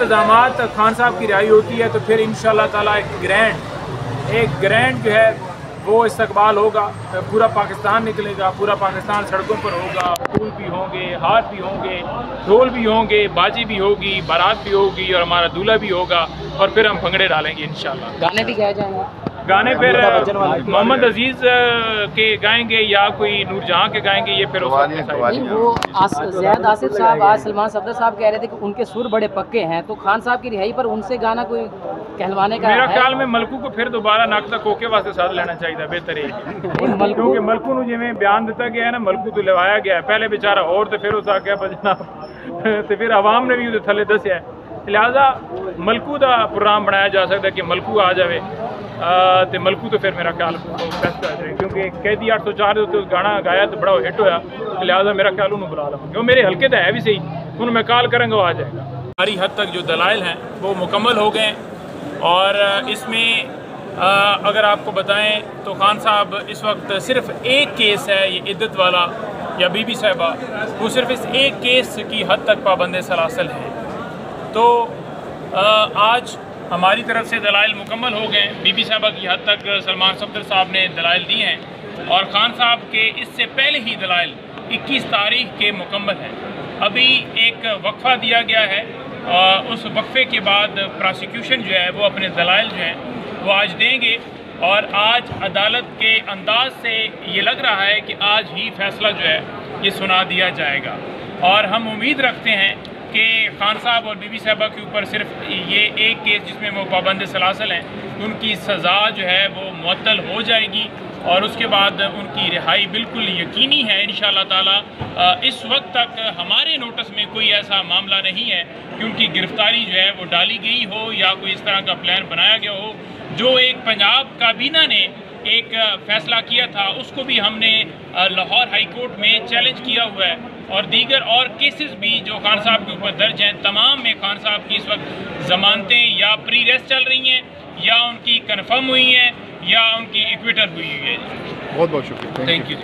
इंतज़ामात खान साहब की रिहाई होती है तो फिर इंशाअल्लाह ताला एक ग्रैंड जो है वो इस्तकबाल होगा, पूरा पाकिस्तान निकलेगा, पूरा पाकिस्तान सड़कों पर होगा, फूल भी होंगे, हार भी होंगे, ढोल भी होंगे, बाजी भी होगी, बारात भी होगी और हमारा दूल्हा भी होगा और फिर हम भंगड़े डालेंगे इंशाअल्लाह। गाने भी गाए जाएंगे? गाने फिर मोहम्मद अजीज के गाएंगे या कोई नूरजहां के गाएंगे, ये फिर वो ज़ैद आसिफ साहब आज सलमान सफदर साहब कह रहे थे कि उनके सुर बड़े पक्के हैं, तो खान साहब की रिहाई पर उनसे गाना कोई कहलवाने का मेरा ख्याल में मलकू को फिर दोबारा नक्शा कोके वास्ते साथ लेना चाहिए बेहतर है, क्योंकि मलकू ਨੂੰ ਜਿਵੇਂ ਬਿਆਨ ਦਿੱਤਾ ਗਿਆ ਹੈ ਨਾ, ਮਲਕੂ ਤੋਂ ਲਵਾਇਆ ਗਿਆ पहले बेचारा और तो फिर उस आ गया जनाब तो फिर आवाम ने भी ਉਹਦੇ ਥੱਲੇ ਦੱਸਿਆ, लिहाजा मलकू का प्रोग्राम बनाया जा सकता है कि मलकू आ जाए तो मलकू तो फिर मेरा ख्याल बेस्ट आ जाए, क्योंकि कैदी 804 के गाना गाया तो बड़ा हिट होया, लिहाजा मेरा ख्याल उन्होंने बुला लूँ, क्योंकि मेरे हल्के तो है भी सही, उन्होंने मैं कॉल करेंगे वो आ जाएगा। हमारी हद तक जो दलाइल हैं वो मुकम्मल हो गए और इसमें अगर आपको बताएं तो खान साहब इस वक्त सिर्फ एक केस है, ये इद्दत वाला या बीबी साहिबा, वो सिर्फ इस एक केस की हद तक पाबंद सलासल है। तो आज हमारी तरफ से दलाइल मुकम्मल हो गए, बीबी साहिबा की हद तक सलमान सफदर साहब ने दलाइल दी हैं और खान साहब के इससे पहले ही दलाइल 21 तारीख के मुकम्मल हैं। अभी एक वक्फा दिया गया है और उस वक्फे के बाद प्रोसिक्यूशन जो है वो अपने दलाइल जो हैं वो आज देंगे और आज अदालत के अंदाज से ये लग रहा है कि आज ही फैसला जो है ये सुना दिया जाएगा और हम उम्मीद रखते हैं कि खान साहब और बीबी साहिबा के ऊपर सिर्फ ये एक केस जिसमें वो पाबंद सलासल हैं, उनकी सज़ा जो है वो मुअत्तल हो जाएगी और उसके बाद उनकी रिहाई बिल्कुल यकीनी है इंशाअल्लाह ताला। इस वक्त तक हमारे नोटिस में कोई ऐसा मामला नहीं है कि उनकी गिरफ्तारी जो है वो डाली गई हो या कोई इस तरह का प्लान बनाया गया हो। जो एक पंजाब काबीना ने एक फ़ैसला किया था उसको भी हमने लाहौर हाई कोर्ट में चैलेंज किया हुआ है और दीगर और केसेस भी जो खान साहब के ऊपर दर्ज हैं, तमाम में खान साहब की इस वक्त ज़मानतें या प्री रेस्ट चल रही हैं या उनकी कन्फर्म हुई हैं या उनकी इक्विटर हुई है। बहुत बहुत शुक्रिया, थैंक यू।